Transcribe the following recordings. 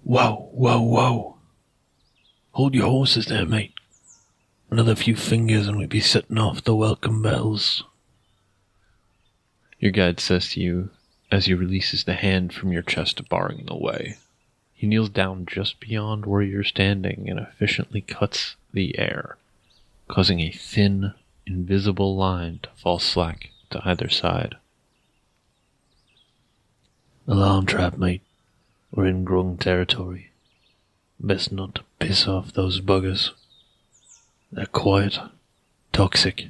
Whoa, whoa, whoa. Hold your horses there, mate. Another few fingers and we'd be setting off the welcome bells. Your guide says to you as he releases the hand from your chest, barring the way. He kneels down just beyond where you're standing and efficiently cuts the air, causing a thin, invisible line to fall slack to either side. Alarm trap, mate. We're in Grung territory. Best not to piss off those buggers. They're quiet, toxic,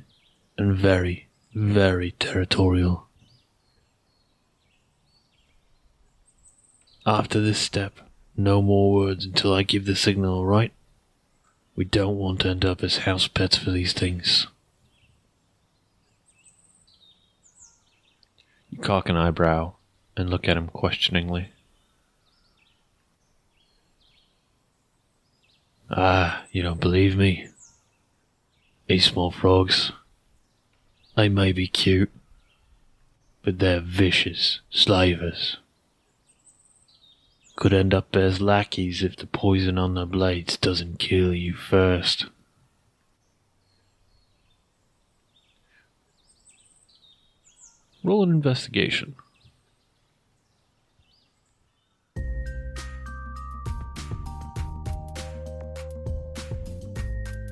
and very, very territorial. After this step, no more words until I give the signal, right? We don't want to end up as house pets for these things. You cock an eyebrow and look at him questioningly. Ah, you don't believe me? These small frogs, they may be cute, but they're vicious slavers. Could end up as lackeys if the poison on their blades doesn't kill you first. Roll an investigation.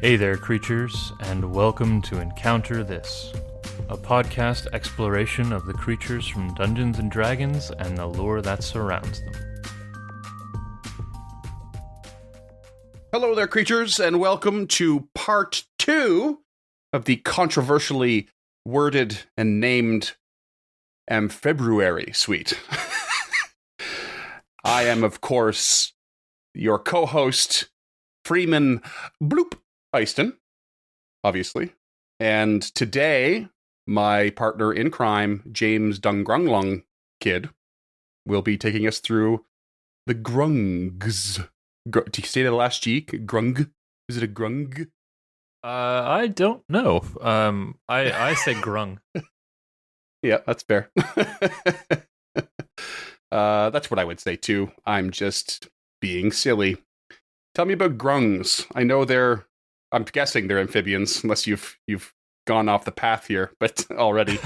Hey there, creatures, and welcome to Encounter This, a podcast exploration of the creatures from Dungeons & Dragons and the lore that surrounds them. Hello there, creatures, and welcome to part 2 of the controversially worded and named Amphibruary suite. I am, of course, your co-host, Freeman Bloop Eyston, obviously. And today, my partner in crime, James Dungrunglung Kid, will be taking us through the Grungs. Do you say the last G? Grung? Is it a grung? I don't know. I say grung. Yeah, that's fair. That's what I would say too. I'm just being silly. Tell me about grungs. I know I'm guessing they're amphibians, unless you've gone off the path here, but already.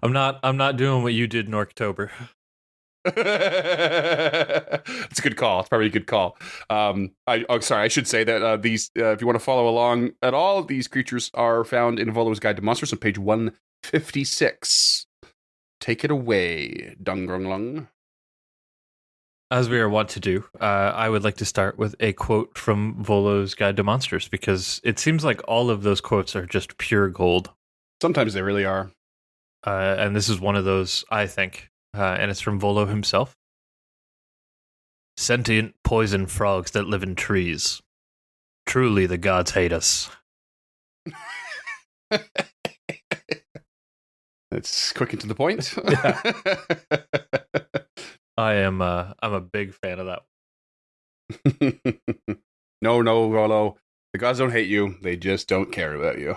I'm not doing what you did in October. It's a good call. It's probably a good call. I should say that these, if you want to follow along at all, these creatures are found in Volo's Guide to Monsters on page 156. Take it away, Dungrunglung. As we are wont to do, I would like to start with a quote from Volo's Guide to Monsters, because it seems like all of those quotes are just pure gold. Sometimes they really are. And this is one of those, I think. And it's from Volo himself. Sentient poison frogs that live in trees. Truly the gods hate us. It's quick and to the point. I'm a big fan of that. No, Rolo. The gods don't hate you. They just don't care about you.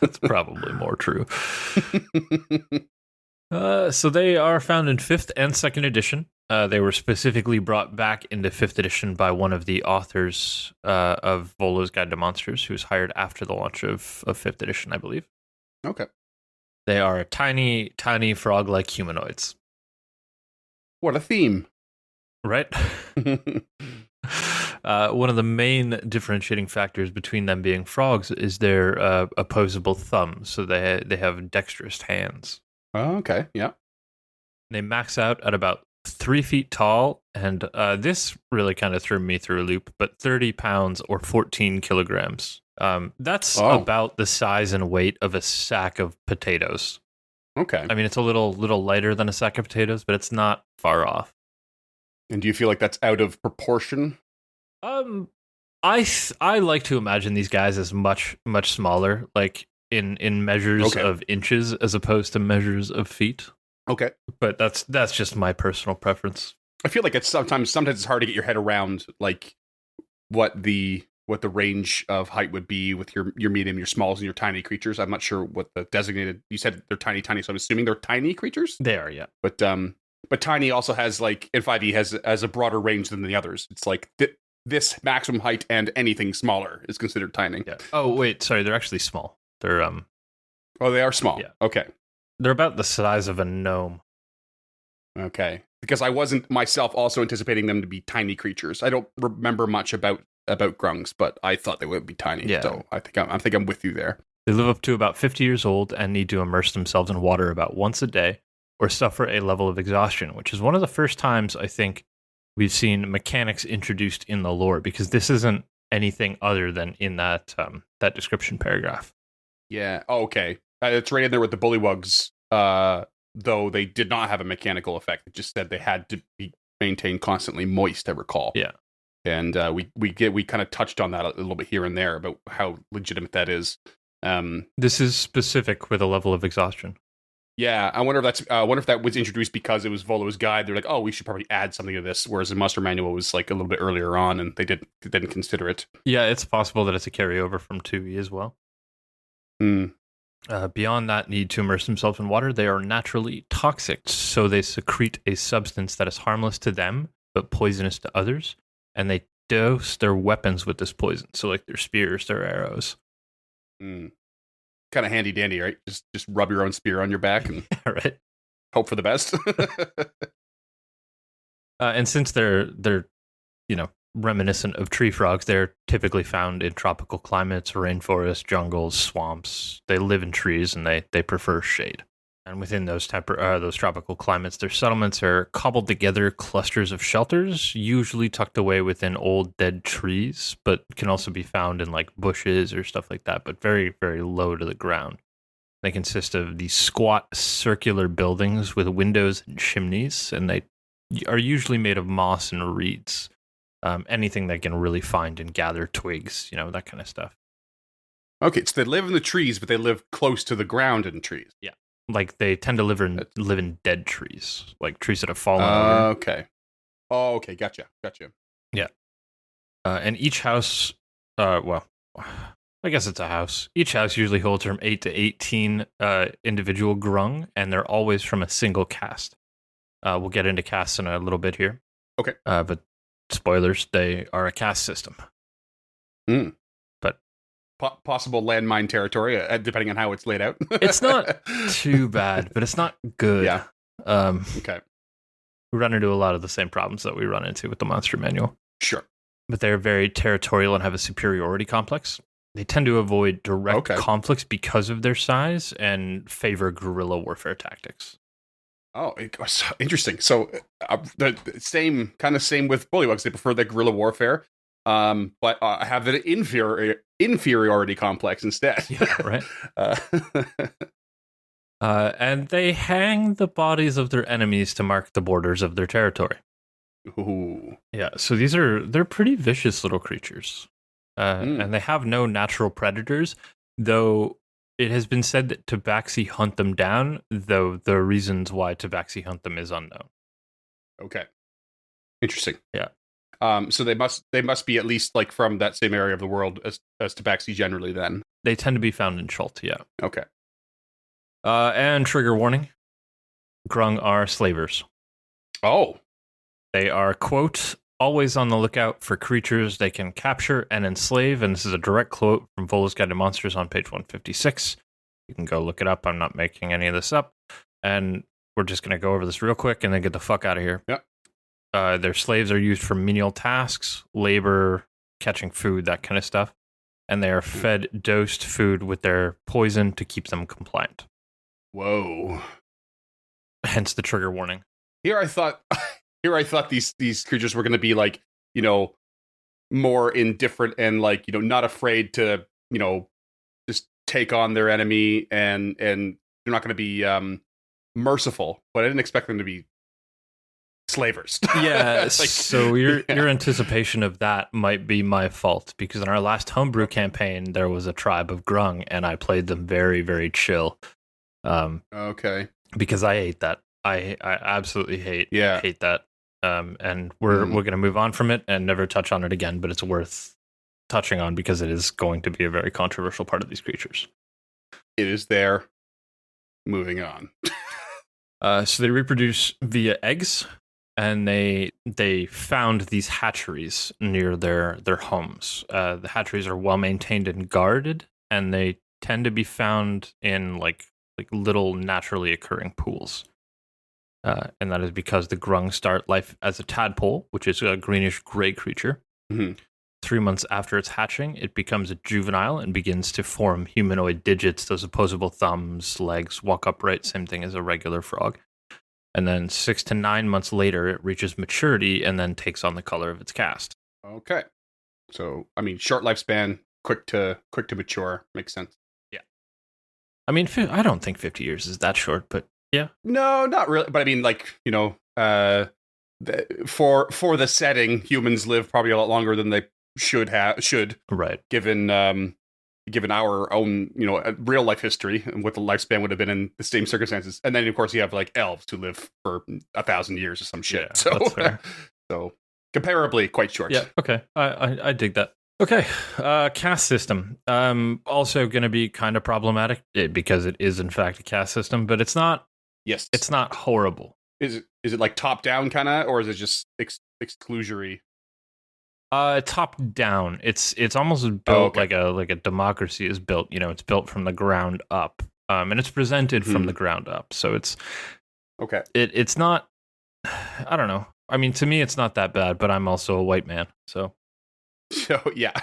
That's probably more true. So they are found in 5th and 2nd edition. They were specifically brought back into 5th edition by one of the authors of Volo's Guide to Monsters, who was hired after the launch of 5th edition, I believe. Okay. They are tiny, tiny frog-like humanoids. What a theme. Right? One of the main differentiating factors between them being frogs is their opposable thumbs. So they have dexterous hands. Oh, okay, yeah. They max out at about 3 feet tall, and this really kind of threw me through a loop, but 30 pounds or 14 kilograms. That's about the size and weight of a sack of potatoes. Okay. I mean, it's a little lighter than a sack of potatoes, but it's not far off. And do you feel like that's out of proportion? I like to imagine these guys as much smaller, like in measures of inches as opposed to measures of feet. Okay. But that's just my personal preference. I feel like it's sometimes it's hard to get your head around like what the range of height would be with your medium, your smalls, and your tiny creatures. I'm not sure what the designated. You said they're tiny, so I'm assuming they're tiny creatures. They are, yeah. But But tiny also has like in 5e has a broader range than the others. It's like this maximum height and anything smaller is considered tiny. Yeah. Oh wait, sorry, they're actually small. They're Oh, they are small. Yeah. Okay. They're about the size of a gnome. Okay. Because I wasn't myself also anticipating them to be tiny creatures. I don't remember much about grungs, but I thought they would be tiny. Yeah. So I think I'm with you there. They live up to about 50 years old and need to immerse themselves in water about once a day or suffer a level of exhaustion, which is one of the first times I think we've seen mechanics introduced in the lore, because this isn't anything other than in that that description paragraph. Yeah. Oh, okay. It's right in there with the bullywugs, though they did not have a mechanical effect. It just said they had to be maintained constantly moist, I recall. Yeah. And we kind of touched on that a little bit here and there about how legitimate that is. This is specific with a level of exhaustion. Yeah, I wonder if that was introduced because it was Volo's guide. They're like, oh, we should probably add something to this, whereas the Master Manual was like a little bit earlier on, and they didn't consider it. Yeah, it's possible that it's a carryover from 2e as well. Beyond that need to immerse themselves in water, they are naturally toxic, so they secrete a substance that is harmless to them but poisonous to others, and they dose their weapons with this poison. So, like their spears, their arrows. Kind of handy dandy, right? Just rub your own spear on your back and right. Hope for the best. And since they're reminiscent of tree frogs, they're typically found in tropical climates, rainforests, jungles, swamps. They live in trees and they prefer shade. And within those tropical climates, their settlements are cobbled together clusters of shelters, usually tucked away within old dead trees, but can also be found in like bushes or stuff like that, but very, very low to the ground. They consist of these squat circular buildings with windows and chimneys, and they are usually made of moss and reeds. Anything they can really find and gather, twigs, that kind of stuff. Okay, so they live in the trees, but they live close to the ground in trees. Yeah. Like they tend to live in dead trees, like trees that have fallen over. Okay. Oh, okay. Gotcha. Yeah. And each house, well, I guess it's a house. Each house usually holds from 8 to 18 individual grung, and they're always from a single caste. We'll get into castes in a little bit here. Okay. But spoilers, they are a caste system. But possible landmine territory, depending on how it's laid out. It's not too bad, but it's not good. Yeah. Okay. We run into a lot of the same problems that we run into with the Monster Manual. Sure. But they're very territorial and have a superiority complex. They tend to avoid direct conflicts because of their size and favor guerrilla warfare tactics. Oh, interesting. So the same with bullywugs. They prefer the guerrilla warfare, but have an inferiority complex instead. Yeah, right. And they hang the bodies of their enemies to mark the borders of their territory. Ooh. Yeah, so they're pretty vicious little creatures. And they have no natural predators, though it has been said that tabaxi hunt them down, though the reasons why tabaxi hunt them is unknown. Okay. Interesting. Yeah. So they must be at least like from that same area of the world as tabaxi generally then. They tend to be found in Schult, yeah. Okay. And trigger warning, Grung are slavers. Oh. They are, quote, always on the lookout for creatures they can capture and enslave, and this is a direct quote from Volo's Guide to Monsters on page 156. You can go look it up. I'm not making any of this up. And we're just going to go over this real quick and then get the fuck out of here. Yep. Their slaves are used for menial tasks, labor, catching food, that kind of stuff. And they are fed dosed food with their poison to keep them compliant. Whoa. Hence the trigger warning. Here I thought these creatures were going to be like, more indifferent and like, not afraid to, just take on their enemy and they're not going to be merciful, but I didn't expect them to be slavers. Yeah, so your anticipation of that might be my fault, because in our last homebrew campaign, there was a tribe of Grung, and I played them very, very chill. Okay. Because I hate that. I absolutely hate that. And we're going to move on from it and never touch on it again, but it's worth touching on because it is going to be a very controversial part of these creatures. It is there. Moving on. So they reproduce via eggs, and they found these hatcheries near their homes. The hatcheries are well maintained and guarded, and they tend to be found in like little naturally occurring pools. And that is because the grung start life as a tadpole, which is a greenish gray creature. Mm-hmm. 3 months after its hatching, it becomes a juvenile and begins to form humanoid digits, those opposable thumbs, legs, walk upright, same thing as a regular frog. And then 6 to 9 months later, it reaches maturity and then takes on the color of its cast. Okay. So, I mean, short lifespan, quick to mature. Makes sense. Yeah. I mean, I don't think 50 years is that short, but yeah. No, not really. But I mean, like, you know, for the setting, humans live probably a lot longer than they should, right, given our own, you know, real life history and what the lifespan would have been in the same circumstances. And then of course you have like elves who live for 1,000 years or some shit. Yeah, so that's fair. So comparably quite short. Yeah, okay, I dig that. Okay, caste system, also going to be kind of problematic because it is in fact a caste system, but it's not. Yes, it's not horrible. Is it like top down kind of, or is it just exclusory? Top down. It's almost built like a democracy is built. You know, it's built from the ground up, and it's presented from the ground up. So it's okay. It's not. I don't know. I mean, to me, it's not that bad. But I'm also a white man, so. So yeah.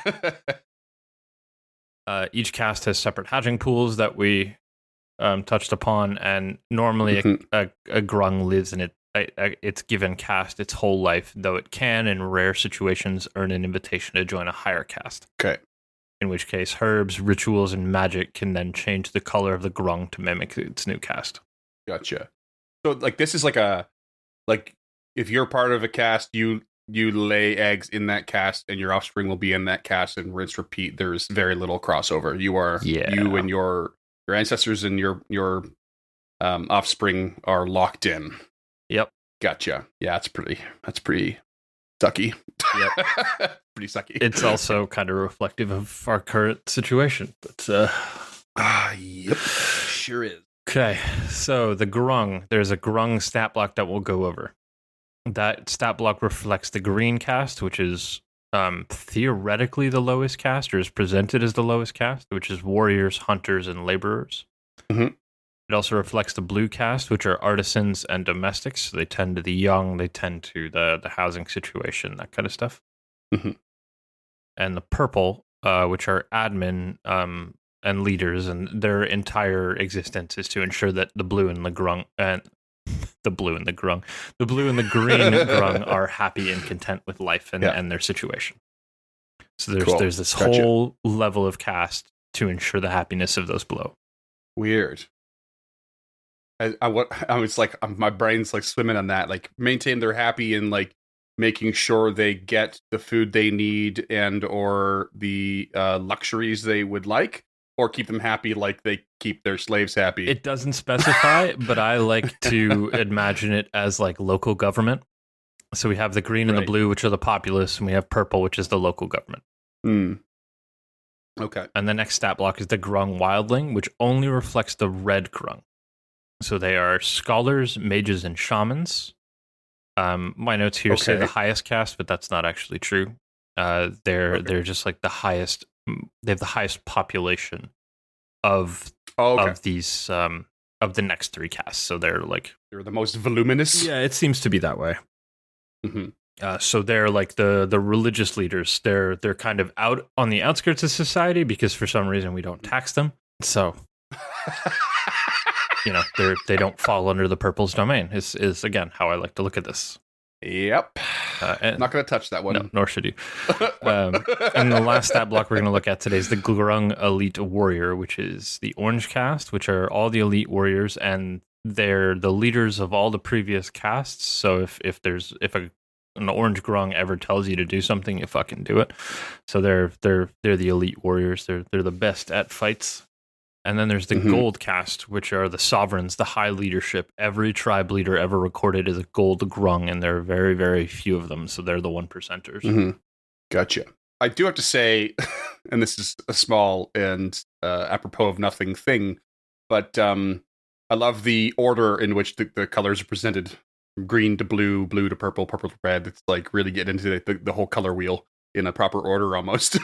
Each caste has separate hatching pools that we touched upon, and normally a grung lives in it. Its given caste its whole life, though it can, in rare situations, earn an invitation to join a higher caste. Okay. In which case, herbs, rituals, and magic can then change the color of the grung to mimic its new caste. Gotcha. So, like, this is like if you're part of a caste, you lay eggs in that caste, and your offspring will be in that caste, and rinse, repeat. There's very little crossover. You and your ancestors and your offspring are locked in. Yep. Gotcha. Yeah, that's pretty sucky. Yep. Pretty sucky. It's also kind of reflective of our current situation. But yep. Sure is. Okay. So the grung, there's a grung stat block that we'll go over. That stat block reflects the green caste, which is theoretically the lowest caste, or is presented as the lowest caste, which is warriors, hunters, and laborers. Mm-hmm. It also reflects the blue caste, which are artisans and domestics. So they tend to the young, they tend to the housing situation, that kind of stuff. Mm-hmm. And the purple, which are admin and leaders, and their entire existence is to ensure that the blue and the grung and the blue and the green grung are happy and content with life and their situation. So there's this whole level of caste to ensure the happiness of those below. Weird. I was like, my brain's like swimming on that. Like, maintain they're happy and like making sure they get the food they need and or the luxuries they would like, or keep them happy like they keep their slaves happy. It doesn't specify, but I like to imagine it as like local government. So we have the green and the blue, which are the populace, and we have purple, which is the local government. Okay. And the next stat block is the grung wildling, which only reflects the red grung. So they are scholars, mages, and shamans. My notes here say the highest caste, but that's not actually true. They're just like the highest. They have the highest population of these of the next three castes. So they're the most voluminous. Yeah, it seems to be that way. Mm-hmm. So they're like the religious leaders. They're kind of out on the outskirts of society because for some reason we don't tax them. So. You know, they don't fall under the purple's domain. Is again how I like to look at this. Yep. Not going to touch that one. No, nor should you. And the last stat block we're going to look at today is the Grung Elite Warrior, which is the orange caste, which are all the elite warriors, and they're the leaders of all the previous castes. So if an orange Grung ever tells you to do something, you fucking do it. So they're the elite warriors. They're the best at fights. And then there's the gold caste, which are the sovereigns, the high leadership. Every tribe leader ever recorded is a gold grung, and there are very, very few of them. So they're the 1%ers. Mm-hmm. Gotcha. I do have to say, and this is a small and apropos of nothing thing, but I love the order in which the colors are presented. From green to blue, blue to purple, purple to red. It's like really getting into the whole color wheel in a proper order almost.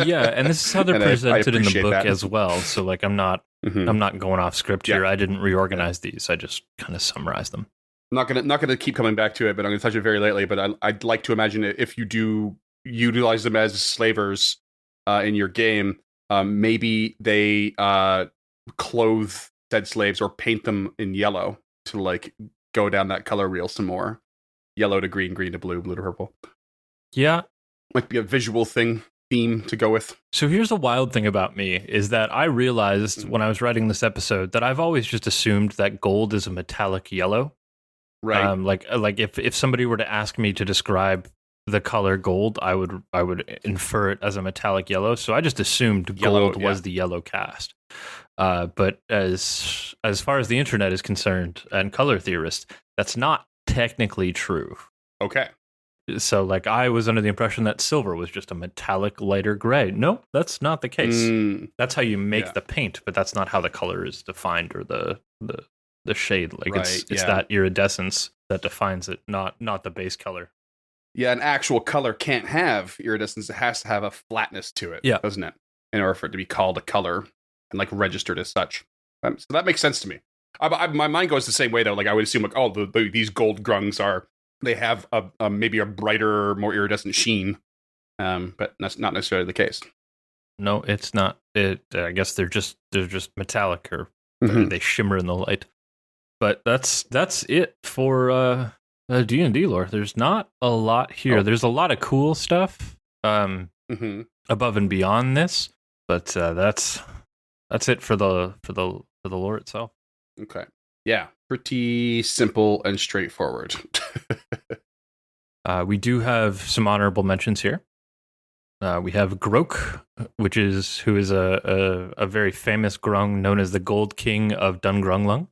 Yeah, and this is how they're And presented in the appreciate book that. as well. So like I'm not going off script here. Yeah. I didn't reorganize these. I just kind of summarized them. I'm not gonna keep coming back to it, but I'm gonna touch it very lightly. But I'd like to imagine it if you do utilize them as slavers in your game, maybe they clothe said slaves or paint them in yellow to like go down that color wheel some more. Yellow to green, green to blue, blue to purple. Yeah. Might be a visual theme to go with. So here's the wild thing about me is that I realized when I was writing this episode that I've always just assumed that gold is a metallic yellow. Right. Like if somebody were to ask me to describe the color gold, I would infer it as a metallic yellow. So I just assumed gold was the yellow cast. But as far as the internet is concerned and color theorists, that's not technically true. Okay. So like I was under the impression that silver was just a metallic lighter gray. No, that's not the case. That's how you make the paint, but that's not how the color is defined or the shade. Like it's that iridescence that defines it, not the base color. Yeah, an actual color can't have iridescence. It has to have a flatness to it, doesn't it? In order for it to be called a color and like registered as such. So that makes sense to me. My mind goes the same way though. Like I would assume like, these gold grungs they have maybe a brighter, more iridescent sheen, but that's not necessarily the case. No, it's not. I guess they're just metallic or they shimmer in the light. But that's it for D&D lore. There's not a lot here. There's a lot of cool stuff above and beyond this, but that's it for the lore itself. Okay. Yeah, pretty simple and straightforward. We do have some honorable mentions here. We have Grok, who is a very famous Grung known as the Gold King of Dungrunglung,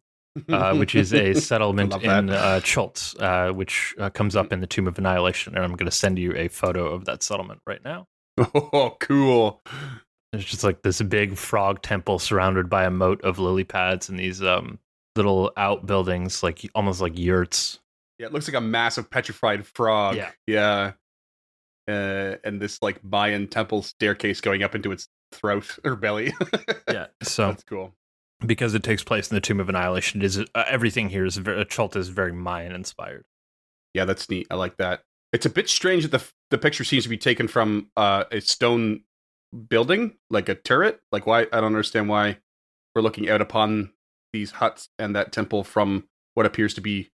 which is a settlement in Chult, which comes up in the Tomb of Annihilation. And I'm going to send you a photo of that settlement right now. Oh, cool. There's just like this big frog temple surrounded by a moat of lily pads and these little outbuildings, like almost like yurts. Yeah, it looks like a massive petrified frog. Yeah. And this like Mayan temple staircase going up into its throat or belly. Yeah, so that's cool. Because it takes place in the Tomb of Annihilation, everything here is Chult is very Mayan inspired. Yeah, that's neat. I like that. It's a bit strange that the picture seems to be taken from a stone building, like a turret. Like why? I don't understand why we're looking out upon these huts and that temple from what appears to be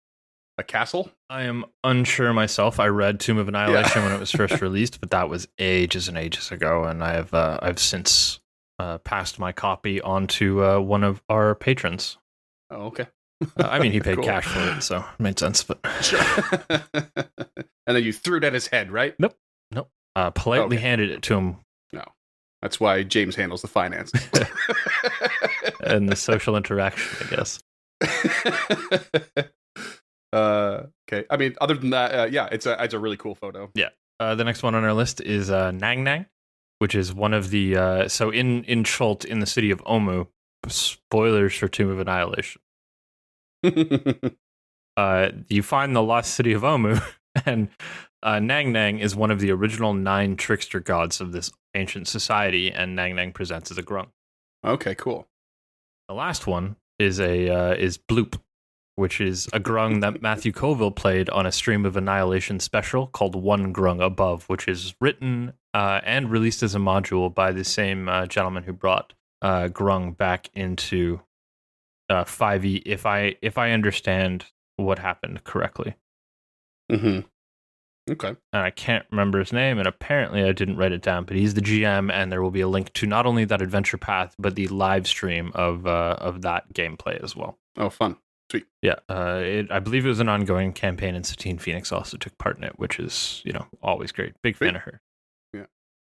a castle. I am unsure myself. I read Tomb of Annihilation when it was first released, but that was ages and ages ago, and I've since passed my copy on to one of our patrons. Oh, okay. I mean, he paid cash for it, so it made sense. But sure. And then you threw it at his head, right? Nope. Politely handed it to him. No, that's why James handles the finances and the social interaction, I guess. Okay. I mean, other than that, it's a really cool photo. Yeah. The next one on our list is Nang Nang, which is one of the so in Chult in the city of Omu. Spoilers for Tomb of Annihilation. You find the lost city of Omu, and Nang Nang is one of the original 9 trickster gods of this ancient society, and Nang Nang presents as a grung. Okay, cool. The last one is Bloop, which is a grung that Matthew Colville played on a Stream of Annihilation special called One Grung Above, which is written and released as a module by the same gentleman who brought grung back into 5e, if I understand what happened correctly. Okay. And I can't remember his name, and apparently I didn't write it down, but he's the GM, and there will be a link to not only that adventure path, but the live stream of that gameplay as well. Oh, fun. Sweet. Yeah, I believe it was an ongoing campaign, and Satine Phoenix also took part in it, which is, always great. Big fan of her. Yeah.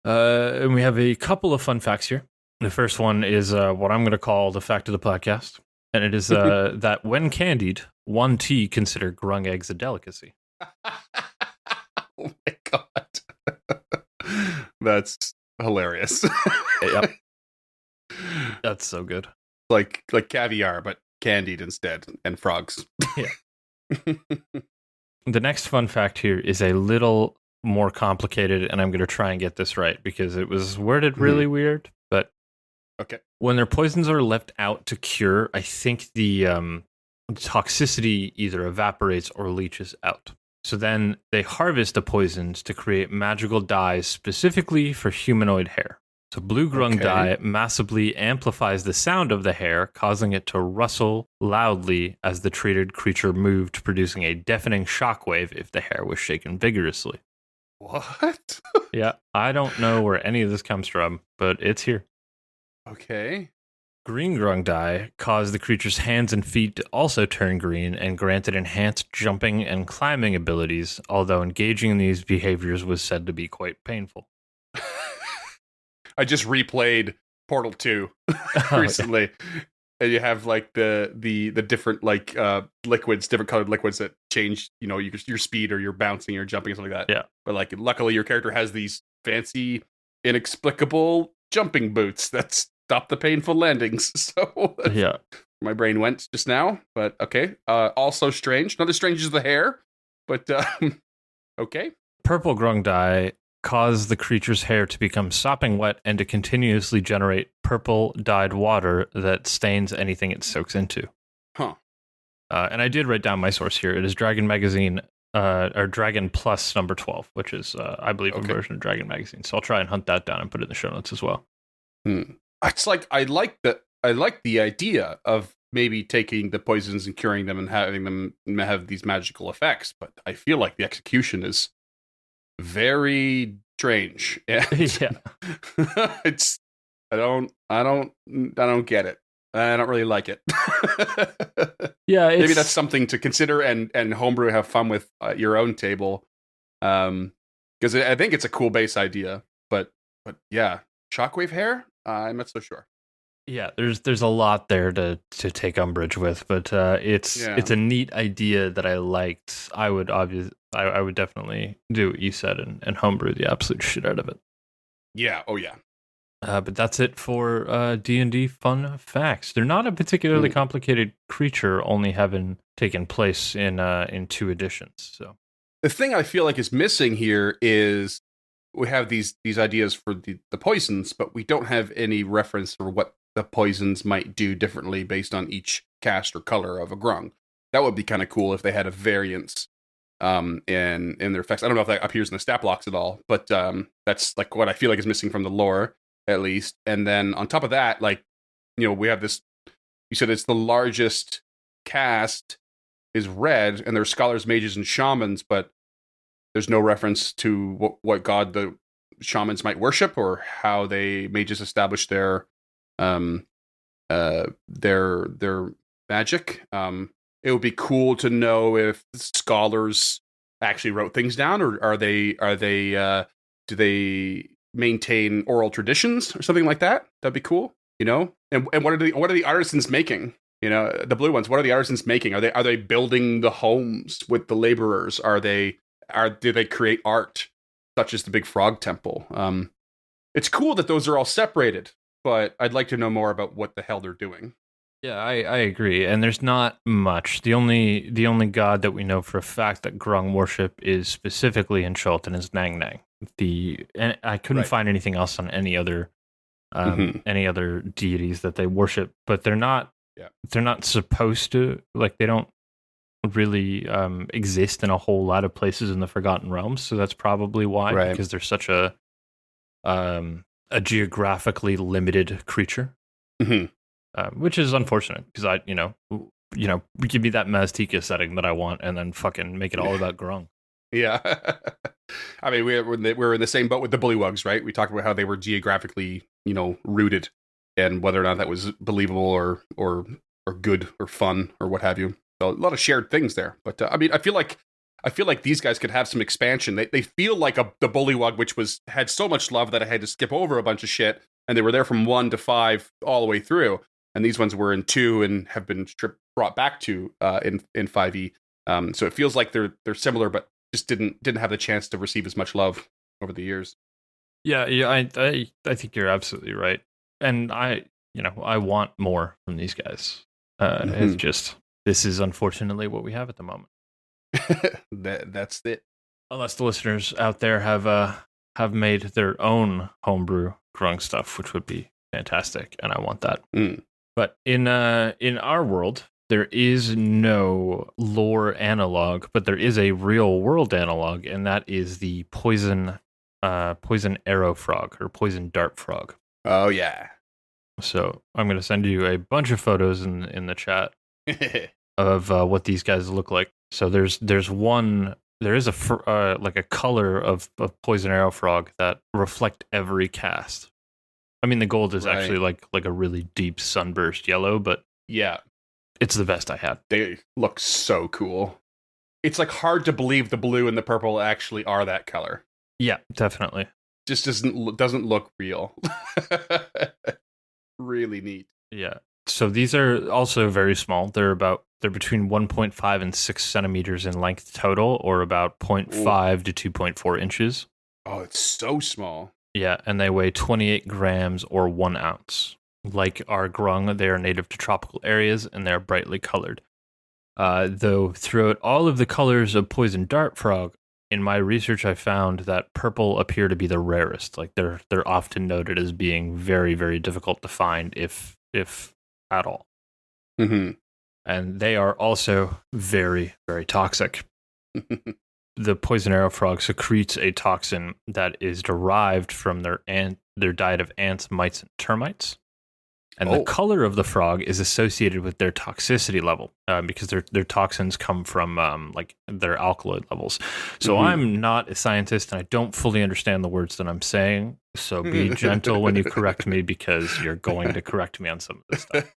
And we have a couple of fun facts here. The first one is what I'm going to call the fact of the podcast, and it is that when candied, 1 tea consider grung eggs a delicacy. Oh my god. That's hilarious. Yep. That's so good. Like caviar, but candied instead, and frogs. Yeah. The next fun fact here is a little more complicated, and I'm going to try and get this right because it was worded really weird. But okay, when their poisons are left out to cure, I think the toxicity either evaporates or leaches out. So then they harvest the poisons to create magical dyes specifically for humanoid hair. So blue grung dye massively amplifies the sound of the hair, causing it to rustle loudly as the treated creature moved, producing a deafening shockwave if the hair was shaken vigorously. What? Yeah, I don't know where any of this comes from, but it's here. Okay. Green grung dye caused the creature's hands and feet to also turn green and granted enhanced jumping and climbing abilities, although engaging in these behaviors was said to be quite painful. I just replayed Portal 2 recently. Yeah. And you have like the different like liquids, different colored liquids that change, you know, your speed or your bouncing or jumping or something like that. Yeah. But like luckily your character has these fancy, inexplicable jumping boots that stop the painful landings. So yeah. My brain went just now, but okay. Also strange. Not as strange as the hair, but okay. Purple grung dye cause the creature's hair to become sopping wet and to continuously generate purple dyed water that stains anything it soaks into. Huh. And I did write down my source here. It is Dragon Magazine, or Dragon Plus number 12, which is, I believe, a version of Dragon Magazine. So I'll try and hunt that down and put it in the show notes as well. It's like I like the idea of maybe taking the poisons and curing them and having them have these magical effects, but I feel like the execution is very strange. Yeah. It's I don't get it. I don't really like it. Yeah, maybe that's something to consider and homebrew, have fun with at your own table. Because I think it's a cool base idea, but yeah, shockwave hair. I'm not so sure. Yeah, there's a lot there to take umbrage with, but it's a neat idea that I liked. I would definitely do what you said and homebrew the absolute shit out of it. Yeah. Oh yeah. But that's it for D&D fun facts. They're not a particularly complicated creature, only having taken place in 2 editions. So the thing I feel like is missing here is we have these ideas for the poisons, but we don't have any reference for what the poisons might do differently based on each cast or color of a grung. That would be kind of cool if they had a variance in their effects. I don't know if that appears in the stat blocks at all, but that's like what I feel like is missing from the lore, at least. And then on top of that, like, you know, we have this, you said it's the largest cast is red, and there's scholars, mages, and shamans, but there's no reference to what god the shamans might worship or how they mages establish their magic. It would be cool to know if scholars actually wrote things down, or are they do they maintain oral traditions or something like that? That'd be cool, you know. And what are the artisans making? You know, the blue ones. What are the artisans making? Are they building the homes with the laborers? Do they create art such as the big frog temple? It's cool that those are all separated, but I'd like to know more about what the hell they're doing. Yeah, I agree. And there's not much. The only god that we know for a fact that Grung worship is specifically in Chultan is Nang Nang. And I couldn't find anything else on any other deities that they worship, but they're not supposed to, like, they don't really exist in a whole lot of places in the Forgotten Realms, so that's probably why, because they're such a geographically limited creature. Which is unfortunate, because I give me that Maztica setting that I want, and then fucking make it all about Grung. Yeah. I mean, we're in the same boat with the bullywugs, right? We talked about how they were geographically, you know, rooted, and whether or not that was believable or good or fun or what have you. So a lot of shared things there. But I mean, I feel like these guys could have some expansion. They feel like the bullywug, which had so much love that I had to skip over a bunch of shit, and they were there from 1 to 5 all the way through. And these ones were in 2 and have been brought back to in 5e. So it feels like they're similar, but just didn't have the chance to receive as much love over the years. Yeah, I think you're absolutely right, and I want more from these guys. It's just, this is unfortunately what we have at the moment. That's it. Unless the listeners out there have made their own homebrew Grung stuff, which would be fantastic, and I want that. But in our world, there is no lore analog, but there is a real world analog, and that is the poison arrow frog or poison dart frog. Oh yeah. So I'm going to send you a bunch of photos in the chat of what these guys look like. So there is a color of poison arrow frog that reflect every cast. I mean, the gold is actually like a really deep sunburst yellow, but yeah, it's the best I had. They look so cool. It's like hard to believe the blue and the purple actually are that color. Yeah, definitely. Just doesn't look real. Really neat. Yeah. So these are also very small. They're between 1.5 and 6 centimeters in length total, or about 0.5 to 2.4 inches. Oh, it's so small. Yeah, and they weigh 28 grams or 1 ounce. Like our grung, they are native to tropical areas, and they're brightly colored. Though throughout all of the colors of poison dart frog, in my research I found that purple appear to be the rarest. Like they're often noted as being very, very difficult to find, if at all. Mm-hmm. And they are also very, very toxic. The poison arrow frog secretes a toxin that is derived from their diet of ants, mites, and termites. And the color of the frog is associated with their toxicity level, because their toxins come from like their alkaloid levels. So I'm not a scientist, and I don't fully understand the words that I'm saying. So be gentle when you correct me, because you're going to correct me on some of this stuff.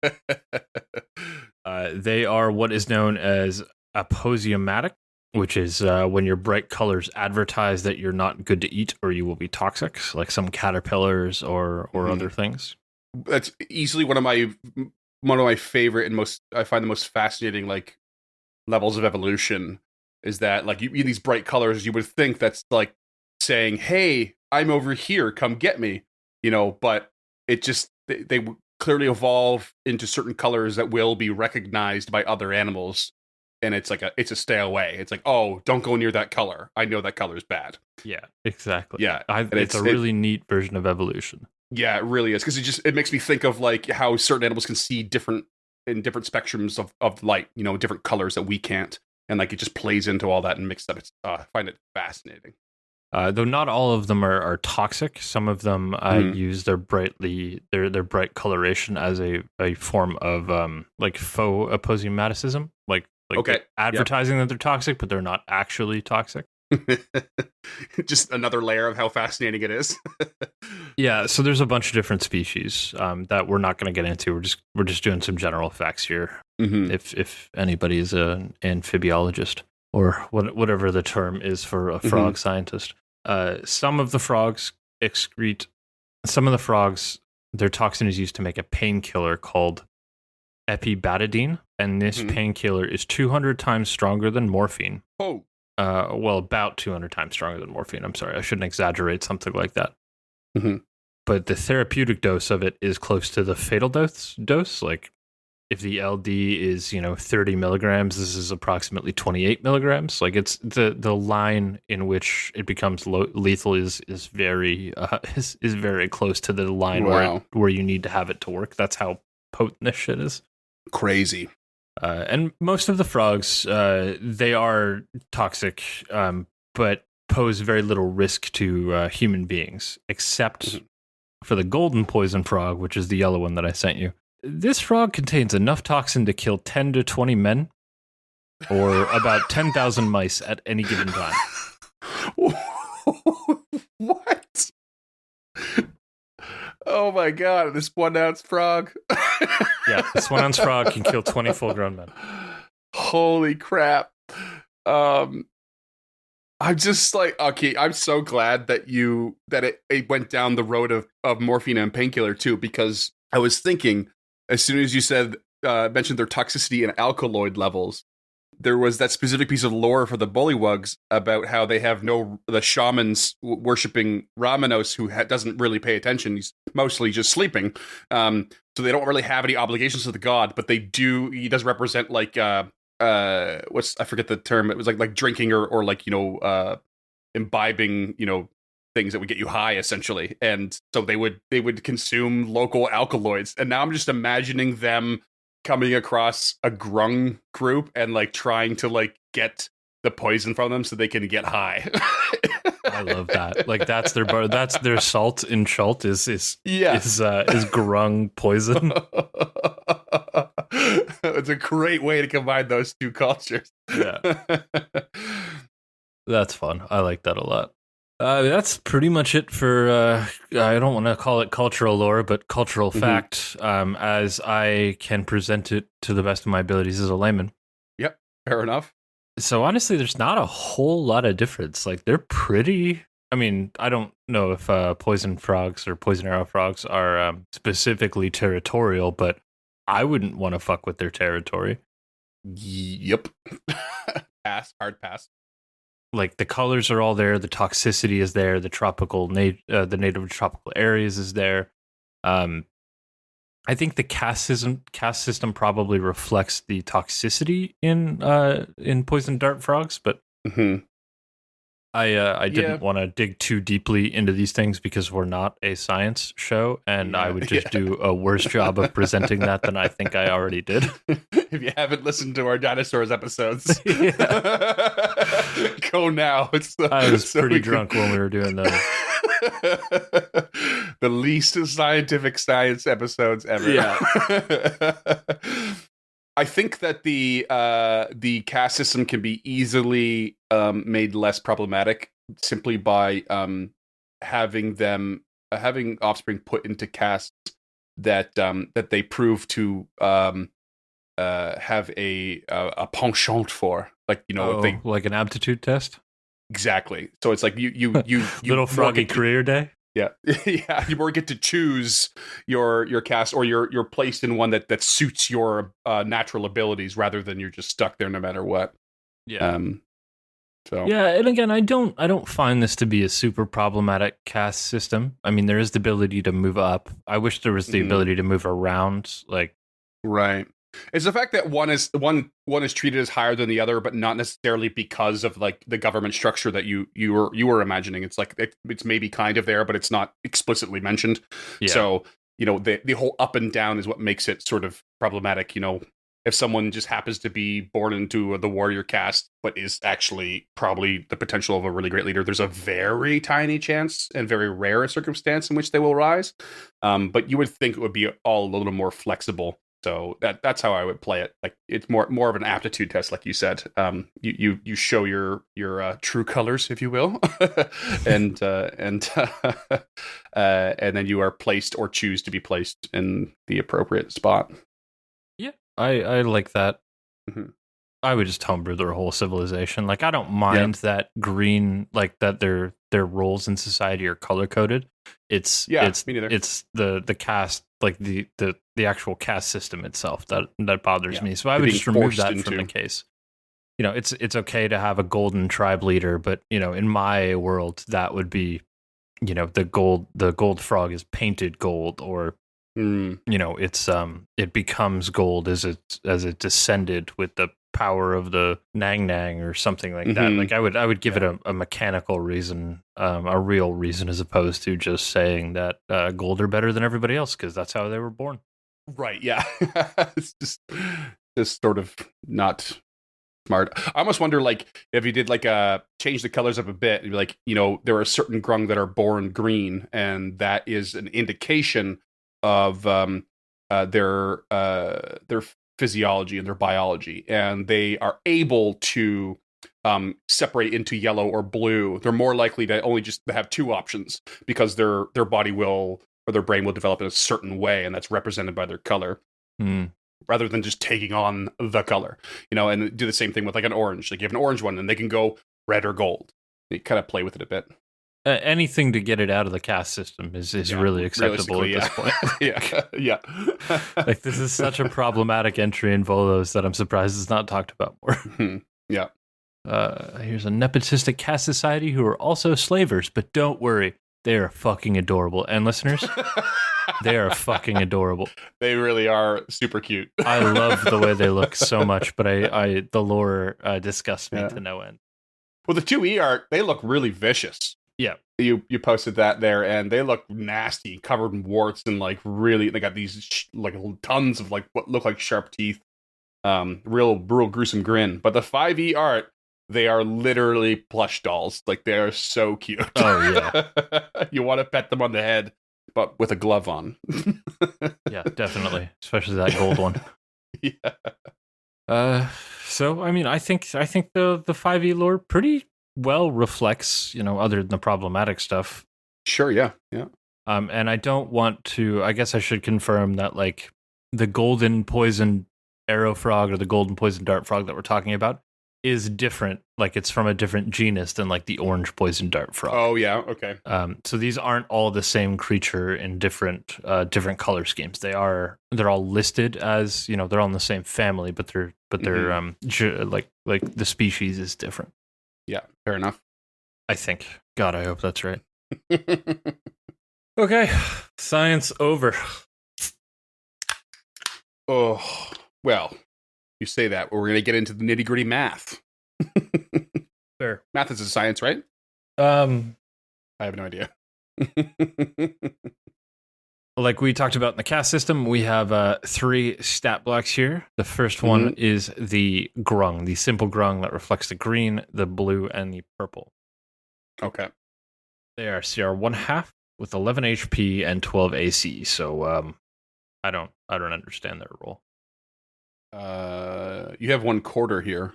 They are what is known as aposiomatic, which is when your bright colors advertise that you're not good to eat or you will be toxic, like some caterpillars or other things. That's easily one of my favorite and I find the most fascinating like levels of evolution, is that like you these bright colors, you would think that's like saying, hey, I'm over here, come get me, but it just they clearly evolve into certain colors that will be recognized by other animals, and it's like it's a stay away. It's like, oh, don't go near that color, I know that color is bad. Yeah, exactly. Yeah, it's a really neat version of evolution. Yeah, it really is, because it makes me think of like how certain animals can see different spectrums of light, different colors that we can't, and like it just plays into all that and mixed up. I find it fascinating. Though not all of them are toxic. Some of them use their bright coloration as a form of like faux aposiomaticism, like advertising that they're toxic, but they're not actually toxic. Just another layer of how fascinating it is. Yeah, so there's a bunch of different species that we're not going to get into. We're just doing some general facts here. If anybody is an amphibiologist or whatever the term is for a frog scientist, some of the frogs, their toxin is used to make a painkiller called epibetadine, and this painkiller is 200 times stronger than morphine. Oh. Well, about 200 times stronger than morphine. I'm sorry, I shouldn't exaggerate something like that. But the therapeutic dose of it is close to the fatal dose. Like, if the LD is 30 milligrams, this is approximately 28 milligrams. Like, it's the line in which it becomes lethal is very close to the line where you need to have it to work. That's how potent this shit is. Crazy. And most of the frogs, they are toxic, but pose very little risk to human beings, except for the golden poison frog, which is the yellow one that I sent you. This frog contains enough toxin to kill 10 to 20 men, or about 10,000 mice at any given time. What? Oh my god, this 1 ounce frog. Yeah, this 1 ounce frog can kill 20 full grown men. Holy crap. I'm just like, okay, I'm so glad that it went down the road of morphine and painkiller too, because I was thinking, as soon as you mentioned their toxicity and alkaloid levels, there was that specific piece of lore for the Bullywugs about how they have the shamans worshipping Ramenos who doesn't really pay attention. He's mostly just sleeping. So they don't really have any obligations to the god, but he does represent like, I forget the term. It was like drinking or like, imbibing, things that would get you high essentially. And so they would consume local alkaloids. And now I'm just imagining them coming across a Grung group and like trying to like get the poison from them so they can get high. I love that. Like that's their salt in Schult is Grung poison. It's a great way to combine those two cultures. Yeah. That's fun. I like that a lot. That's pretty much it for, I don't want to call it cultural lore, but cultural fact, as I can present it to the best of my abilities as a layman. Yep, fair enough. So honestly, there's not a whole lot of difference. Like they're pretty, I mean, I don't know if poison frogs or poison arrow frogs are specifically territorial, but I wouldn't want to fuck with their territory. Yep. Hard pass. Like the colors are all there, the toxicity is there, the native tropical areas is there. I think the caste system probably reflects the toxicity in poison dart frogs, but I didn't want to dig too deeply into these things because we're not a science show, and I would just do a worse job of presenting that than I think I already did. If you haven't listened to our dinosaurs episodes, go now. I was pretty drunk when we were doing those. The least scientific science episodes ever. Yeah. I think that the caste system can be easily made less problematic simply by having offspring put into castes that they prove to have a penchant for, like like an aptitude test. Exactly. So it's like you little froggy career day. Yeah, yeah. You more get to choose your caste, or you're placed in one that suits your natural abilities, rather than you're just stuck there no matter what. Yeah. So yeah, and again, I don't find this to be a super problematic caste system. I mean, there is the ability to move up. I wish there was the ability to move around. Like, right. It's the fact that one is treated as higher than the other, but not necessarily because of like the government structure that you were imagining. It's like it's maybe kind of there, but it's not explicitly mentioned. Yeah. So the whole up and down is what makes it sort of problematic. If someone just happens to be born into the warrior caste, but is actually probably the potential of a really great leader, there's a very tiny chance and very rare circumstance in which they will rise. But you would think it would be all a little more flexible. So that's how I would play it. Like it's more of an aptitude test, like you said. You show your true colors, if you will, and then you are placed or choose to be placed in the appropriate spot. Yeah, I like that. Mm-hmm. I would just homebrew their whole civilization. Like I don't mind that green, like that their roles in society are color coded. Me neither. It's the caste, like the actual caste system itself that bothers me. So I would just remove that from the case. It's okay to have a golden tribe leader, but in my world that would be, the gold frog is painted gold, or it becomes gold as it descended with the power of the Nang Nang or something like that. Like I would give it a mechanical reason, a real reason, as opposed to just saying that gold are better than everybody else because that's how they were born. Right. Yeah. It's just sort of not smart. I almost wonder, like, if you did like change the colors up a bit, and be like, there are certain Grung that are born green, and that is an indication of their physiology and their biology, and they are able to separate into yellow or blue. They're more likely to only just have two options because their body will, or their brain will develop in a certain way, and that's represented by their color, rather than just taking on the color. And do the same thing with like an orange. Like you have an orange one, and they can go red or gold. You kind of play with it a bit. anything to get it out of the cast system is really acceptable at this point. yeah. Like, this is such a problematic entry in Volos that I'm surprised it's not talked about more. Yeah. Here's a nepotistic caste society who are also slavers, but don't worry, they are fucking adorable. And listeners, they are fucking adorable. They really are super cute. I love the way they look so much, but the lore disgusts me to no end. Well, the 2E art, they look really vicious. Yeah. You posted that there, and they look nasty, covered in warts, and like really, they got these like tons of like what look like sharp teeth, real gruesome grin. But the 5E art, they are literally plush dolls. Like, they are so cute. Oh yeah, you want to pet them on the head, but with a glove on. Yeah, definitely, especially that gold one. Yeah. So I mean, I think the 5e lore pretty well reflects, other than the problematic stuff. Sure, yeah. And I don't want to, I guess I should confirm that, like, the golden poison arrow frog or the golden poison dart frog that we're talking about is different. Like, it's from a different genus than, like, the orange poison dart frog. Oh, yeah, okay. So these aren't all the same creature in different color schemes. They're all listed as, they're all in the same family, but they're like the species is different. Yeah, fair enough. I think. God, I hope that's right. Okay, science over. Oh, well, you say that, but we're going to get into the nitty-gritty math. Fair. Math is a science, right? I have no idea. Like we talked about in the cast system, we have 3 stat blocks here. The first one is the Grung, the simple Grung that reflects the green, the blue, and the purple. Okay. They are CR 1/2 with 11 HP and 12 AC. So I don't understand their role. You have 1/4 here.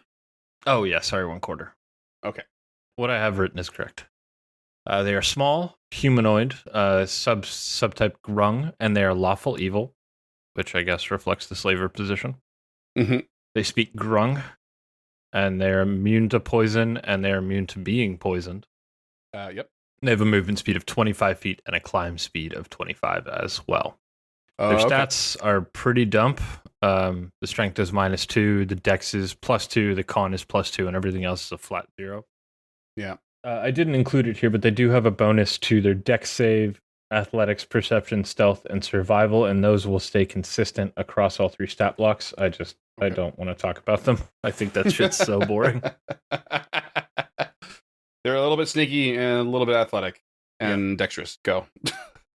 Oh yeah, sorry, 1/4. Okay. What I have written is correct. They are small, humanoid, subtype Grung, and they are lawful evil, which I guess reflects the slaver position. Mm-hmm. They speak Grung, and they're immune to poison, and they're immune to being poisoned. Yep. They have a movement speed of 25 feet and a climb speed of 25 as well. Their stats are pretty dump. The strength is -2, the dex is +2, the con is +2, and everything else is a flat 0. Yeah. I didn't include it here, but they do have a bonus to their dex save, athletics, perception, stealth, and survival, and those will stay consistent across all 3 stat blocks. I don't want to talk about them. I think that shit's so boring. They're a little bit sneaky and a little bit athletic and dexterous. Go.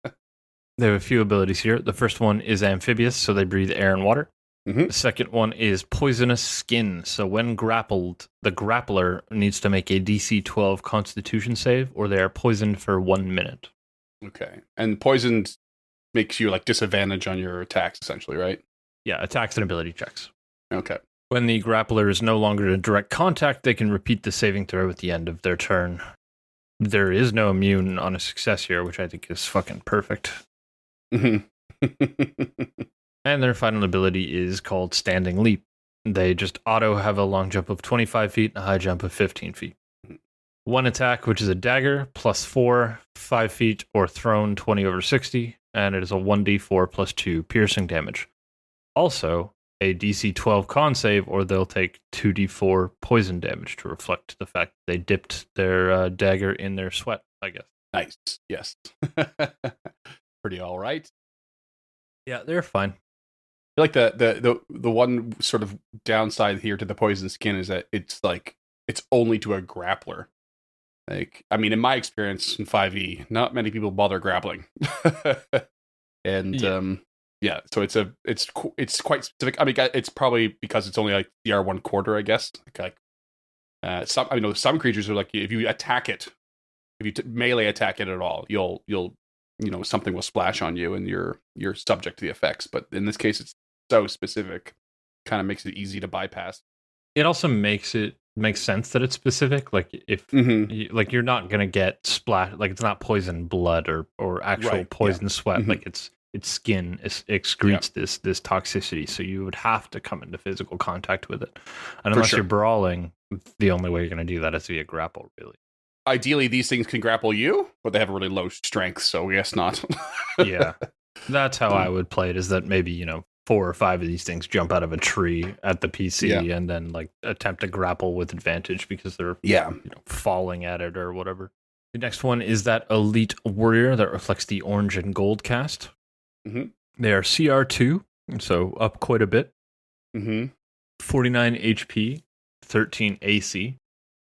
They have a few abilities here. The first one is amphibious, so they breathe air and water. Mm-hmm. The second one is poisonous skin. So when grappled, the grappler needs to make a DC 12 Constitution save, or they are poisoned for 1 minute. Okay. And poisoned makes you like disadvantage on your attacks, essentially, right? Yeah, attacks and ability checks. Okay. When the grappler is no longer in direct contact, they can repeat the saving throw at the end of their turn. There is no immune on a success here, which I think is fucking perfect. Mm-hmm. And their final ability is called Standing Leap. They just auto have a long jump of 25 feet and a high jump of 15 feet. One attack, which is a dagger, +4, 5 feet, or thrown 20 over 60, and it is a 1d4 +2 piercing damage. Also, a DC 12 con save, or they'll take 2d4 poison damage to reflect the fact they dipped their dagger in their sweat, I guess. Nice. Yes. Pretty all right. Yeah, they're fine. I feel like the one sort of downside here to the poison skin is that it's only to a grappler. Like, I mean, in my experience in 5e, not many people bother grappling. And so it's quite specific. I mean, it's probably because it's only like CR 1/4, I guess. Some creatures are like, if you attack it, if you melee attack it at all, you'll something will splash on you and you're subject to the effects. But in this case, it's so specific, kind of makes it easy to bypass. It also makes sense that it's specific. Like, if you're not gonna get splash, like, it's not poison blood or actual poison sweat. Like, its skin excretes this toxicity, so you would have to come into physical contact with it. And unless you're brawling, the only way you're gonna do that is via grapple, really. ideally these things can grapple you, but they have a really low strength, so yes, not. Yeah. That's how I would play it, is that maybe, 4 or 5 of these things jump out of a tree at the PC and then like attempt to grapple with advantage because they're falling at it or whatever. The next one is that Elite Warrior that reflects the orange and gold cast. Mm-hmm. They are CR2, so up quite a bit. Mm-hmm. 49 HP, 13 AC.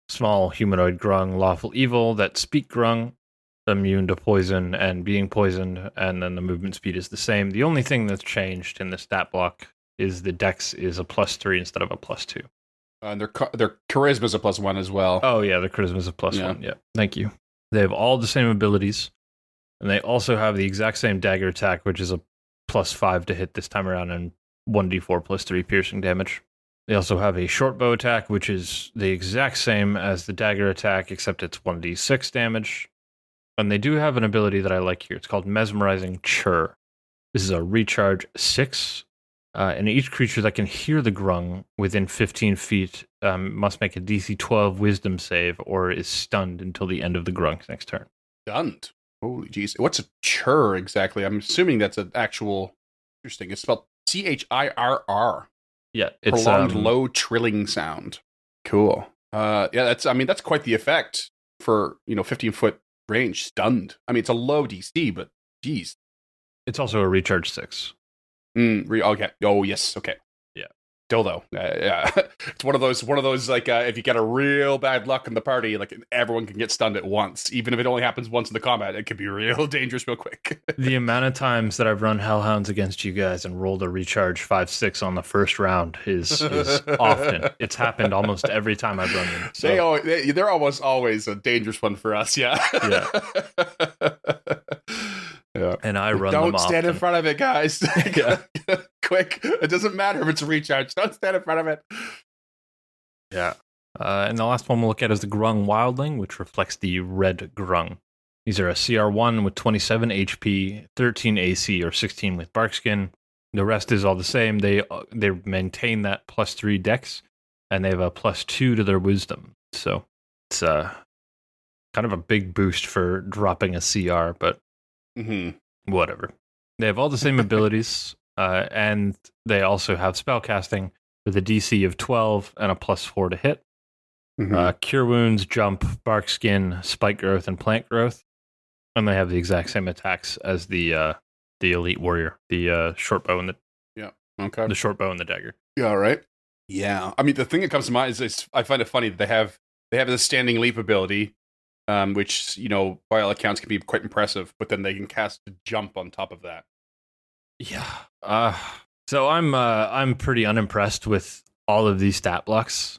Small humanoid grung, lawful evil that speak grung, immune to poison and being poisoned, and then the movement speed is the same. The only thing that's changed in the stat block is the dex is a +3 instead of a +2. And their charisma is a +1 as well. Oh yeah, the charisma is a +1. Yeah, thank you. They have all the same abilities, and they also have the exact same dagger attack, which is a +5 to hit this time around, and 1d4 +3 piercing damage. They also have a short bow attack, which is the exact same as the dagger attack, except it's 1d6 damage. And they do have an ability that I like here. It's called Mesmerizing Chur. This is a recharge 6, and each creature that can hear the grung within 15 feet must make a DC 12 Wisdom save or is stunned until the end of the grung's next turn. Stunned? Holy jeez. What's a chur exactly? I'm assuming that's an actual... Interesting. It's spelled CHIRR. Yeah, it's prolonged low trilling sound. Cool. That's quite the effect for 15-foot range. Stunned. I mean, it's a low DC, but geez. It's also a recharge 6. Okay. Oh yes. Okay. Yeah. Dildo. Yeah. It's one of those like if you get a real bad luck in the party, like everyone can get stunned at once, even if it only happens once in the combat. It could be real dangerous real quick. The amount of times that I've run Hellhounds against you guys and rolled a recharge 5/6 on the first round is often. It's happened almost every time I've run them. So. They're almost always a dangerous one for us. Yeah. Yeah. Yeah. And I run them Don't stand in front of it, guys. Quick. It doesn't matter if it's a recharge. Don't stand in front of it. Yeah. And the last one we'll look at is the Grung Wildling, which reflects the red Grung. These are a CR1 with 27 HP, 13 AC, or 16 with Barkskin. The rest is all the same. They maintain that +3 dex, and they have a +2 to their wisdom. So it's kind of a big boost for dropping a CR, but whatever. They have all the same abilities, and they also have spellcasting with a DC of 12 and a +4 to hit. Cure Wounds, Jump, Barkskin, Spike Growth, and Plant Growth. And they have the exact same attacks as the Elite Warrior, the short bow and the short bow and the dagger. Yeah, right. Yeah, I mean the thing that comes to mind is I find it funny that they have the standing leap ability, which by all accounts can be quite impressive, but then they can cast a jump on top of that. Yeah. So I'm pretty unimpressed with all of these stat blocks.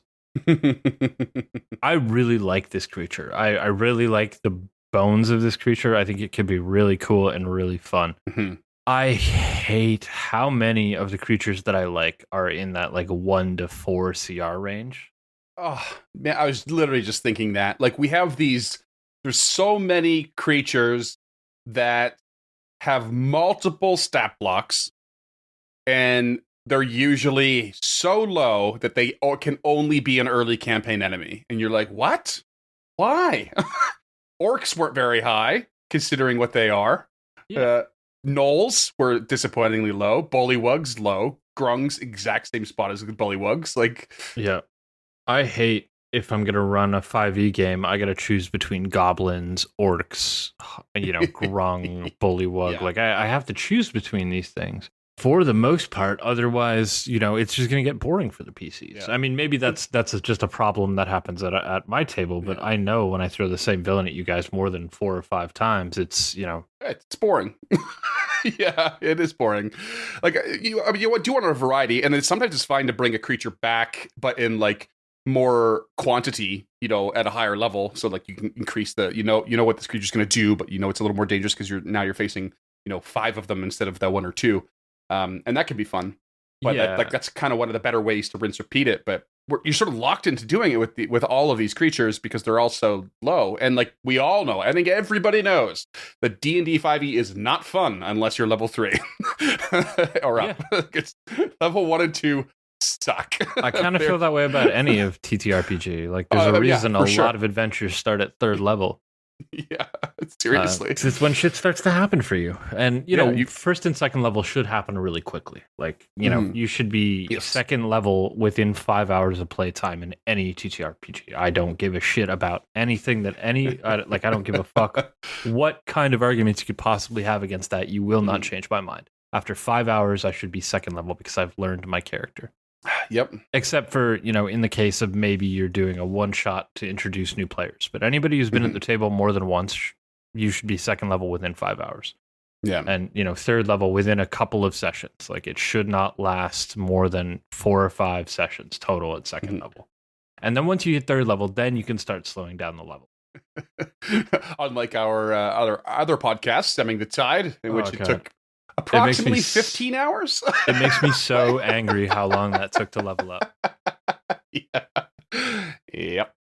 I really like this creature. I really like the bones of this creature. I think it could be really cool and really fun. I hate how many of the creatures that I like are in that like 1 to 4 CR range. Oh man, I was literally just thinking that. Like we have there's so many creatures that have multiple stat blocks, and they're usually so low that they can only be an early campaign enemy. And you're like, what? Why? Orcs weren't very high, considering what they are. Yeah. Gnolls were disappointingly low. Bullywugs, low. Grungs, exact same spot as Bullywugs. Like, yeah. I hate if I'm going to run a 5e game, I got to choose between goblins, orcs, Grung, Bullywug. Yeah. Like, I have to choose between these things. For the most part, otherwise, it's just going to get boring for the PCs. Yeah. I mean, maybe that's just a problem that happens at my table, but I know when I throw the same villain at you guys more than 4 or 5 times, it's boring. Yeah, it is boring. Like you do want a variety, and sometimes it's fine to bring a creature back, but in like more quantity, at a higher level, so like you can increase the what this creature's going to do, but it's a little more dangerous because you're facing 5 of them instead of that 1 or 2. And that can be fun, but that's kind of one of the better ways to rinse repeat it. But you're sort of locked into doing it with all of these creatures because they're all so low. And like we all know, I think everybody knows that D&D 5e is not fun unless you're level 3 or up. It's level 1 and 2 suck. I kind of feel that way about any of TTRPG. Like, there's a reason a lot of adventures start at 3rd level. Yeah, seriously. It's when shit starts to happen for you. And, you know, 1st and 2nd level should happen really quickly. Like, you know, you should be 2nd level within 5 hours of playtime in any TTRPG. I don't give a shit about anything that I don't give a fuck what kind of arguments you could possibly have against that. You will not change my mind. After 5 hours, I should be 2nd level because I've learned my character. Yep. Except for, you know, in the case of maybe you're doing a one shot to introduce new players. But anybody who's been at the table more than once, you should be 2nd level within 5 hours. Yeah. And, you know, 3rd level within a couple of sessions. Like, it should not last more than 4 or 5 sessions total at 2nd level. And then once you hit 3rd level, then you can start slowing down the level. Unlike our other podcast, Stemming the Tide, in which it took approximately 15 hours. It makes me so angry how long that took to level up. Yep.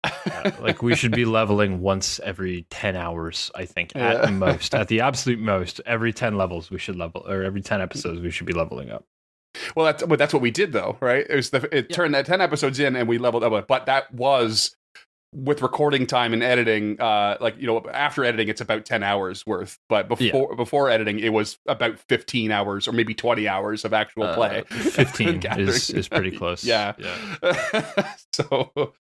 Like, we should be leveling once every 10 hours, I think, at most. At the absolute most, every 10 levels we should level, or every 10 episodes we should be leveling up. Well, that's what we did, though, right? It turned that 10 episodes in and we leveled up, but that was with recording time and editing, like, you know, after editing, it's about 10 hours worth. But before editing, it was about 15 hours or maybe 20 hours of actual play. 15 is pretty close. Yeah. So,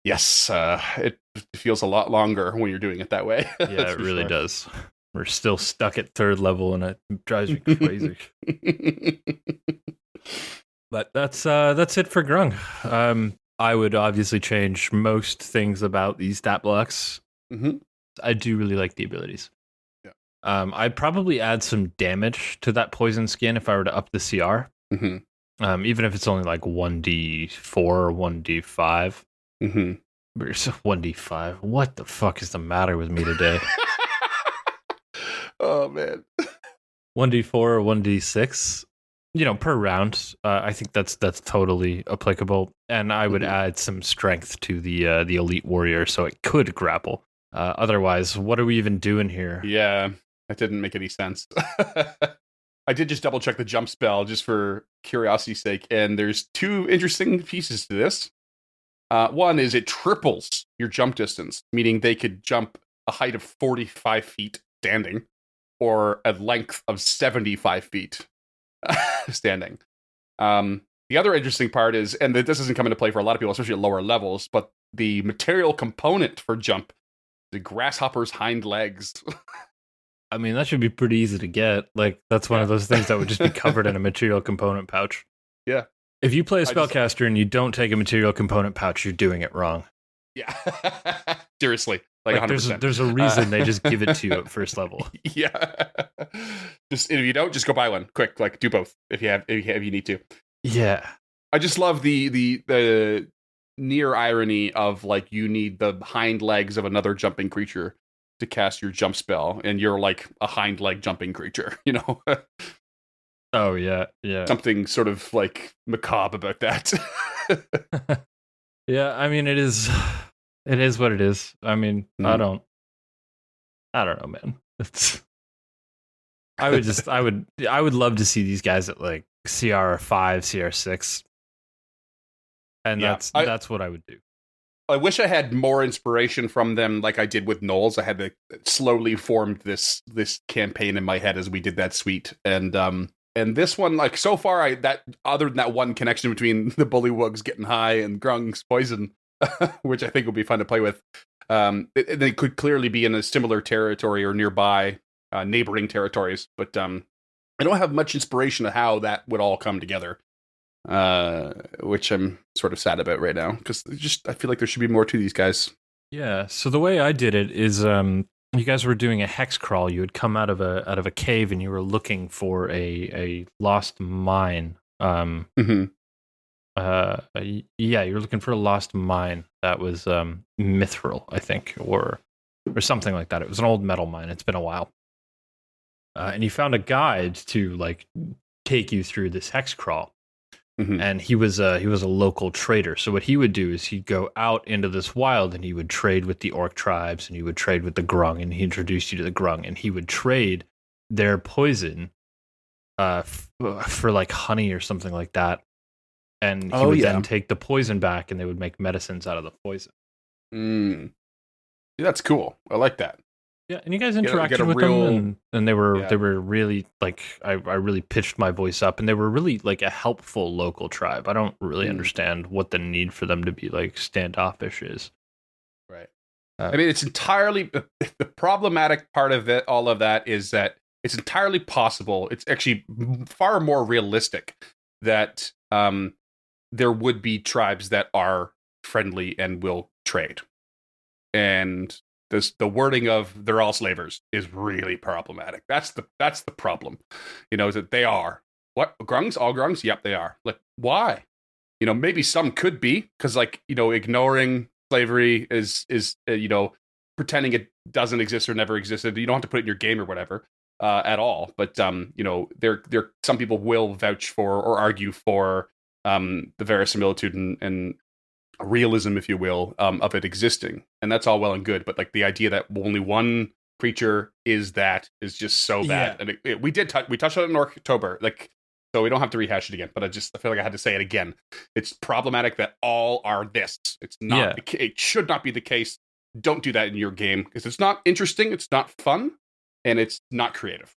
yes, it feels a lot longer when you're doing it that way. Yeah, it really does. We're still stuck at 3rd level, and it drives me crazy. But that's it for Grung. I would obviously change most things about these stat blocks. I do really like the abilities. Yeah. I'd probably add some damage to that poison skin if I were to up the CR. Even if it's only like 1d4 or 1d5. But it's 1d5. What the fuck is the matter with me today? Oh, man. 1d4 or 1d6. You know, per round. I think that's totally applicable, and I would add some strength to the elite warrior so it could grapple. Otherwise, what are we even doing here? Yeah, that didn't make any sense. I did just double check the jump spell just for curiosity's sake, and there's 2 interesting pieces to this. One is it triples your jump distance, meaning they could jump a height of 45 feet standing, or a length of 75 feet. Standing. The other interesting part is, and this doesn't come into play for a lot of people, especially at lower levels, but the material component for jump, the grasshopper's hind legs. I mean, that should be pretty easy to get. Like, that's one of those things that would just be covered in a material component pouch. Yeah. If you play a spellcaster and you don't take a material component pouch, you're doing it wrong. Yeah. Seriously. Like 100%. There's a reason they just give it to you at 1st level. Yeah. Just if you don't, just go buy one. Quick, like, do both if you need to. Yeah. I just love the near irony of, like, you need the hind legs of another jumping creature to cast your jump spell, and you're like a hind leg jumping creature, you know? Oh yeah. Something sort of like macabre about that. Yeah, I mean, it is what it is. I mean, I don't know, man. I would love to see these guys at like CR5, CR6. And that's what I would do. I wish I had more inspiration from them like I did with Knowles. I had to slowly formed this campaign in my head as we did that suite. And this one, like, so far, other than that one connection between the Bullywugs getting high and Grung's poison, which I think would be fun to play with, they could clearly be in a similar territory or nearby neighboring territories. But I don't have much inspiration of how that would all come together, which I'm sort of sad about right now, because I feel like there should be more to these guys. Yeah. So the way I did it is, you guys were doing a hex crawl. You had come out of a cave and you were looking for a lost mine. You were looking for a lost mine that was mithril, I think, or something like that. It was an old metal mine. It's been a while. And you found a guide to like take you through this hex crawl. And he was a local trader. So what he would do is he'd go out into this wild and he would trade with the orc tribes and he would trade with the Grung, and he introduced you to the Grung, and he would trade their poison for like honey or something like that. and he would then take the poison back, and they would make medicines out of the poison. Yeah, that's cool. I like that. Yeah, and you guys interacted with them, and they were really like I really pitched my voice up, and they were really like a helpful local tribe. I don't really understand what the need for them to be like standoffish is. Right. I mean, it's entirely the problematic part of it. All of that is that it's entirely possible. It's actually far more realistic that there would be tribes that are friendly and will trade, and the wording of "they're all slavers" is really problematic. That's the problem. Is that they are what Grungs? All Grungs? Yep, they are. Like, why? Maybe some could be because ignoring slavery is pretending it doesn't exist or never existed. You don't have to put it in your game or whatever at all. But there some people will vouch for or argue for the verisimilitude and realism, if you will, of it existing, and that's all well and good. But like the idea that only one creature is just so bad. And we touched on it in October, like, so we don't have to rehash it again. But I feel like I had to say it again. It's problematic that all are this. It's not. It should not be the case. Don't do that in your game because it's not interesting. It's not fun, and it's not creative.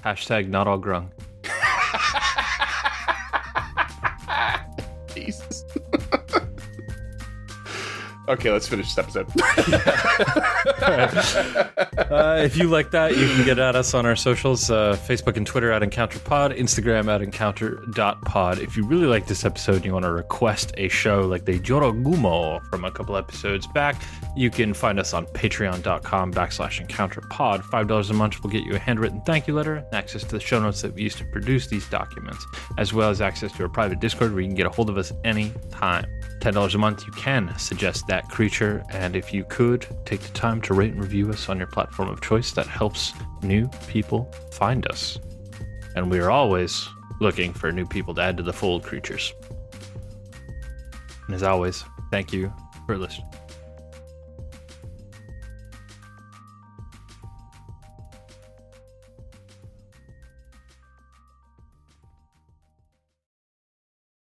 # not all Grung. Jesus. Okay, let's finish this episode. If you like that, you can get at us on our socials, Facebook and Twitter at EncounterPod, Instagram at encounter.pod. If you really like this episode and you want to request a show like the Jorogumo from a couple episodes back, you can find us on patreon.com/encounterpod. $5 a month will get you a handwritten thank you letter, and access to the show notes that we used to produce these documents, as well as access to our private Discord where you can get a hold of us anytime. $10 a month, you can suggest that creature, and if you could, take the time to rate and review us on your platform of choice. That helps new people find us. And we are always looking for new people to add to the fold, creatures. And as always, thank you for listening.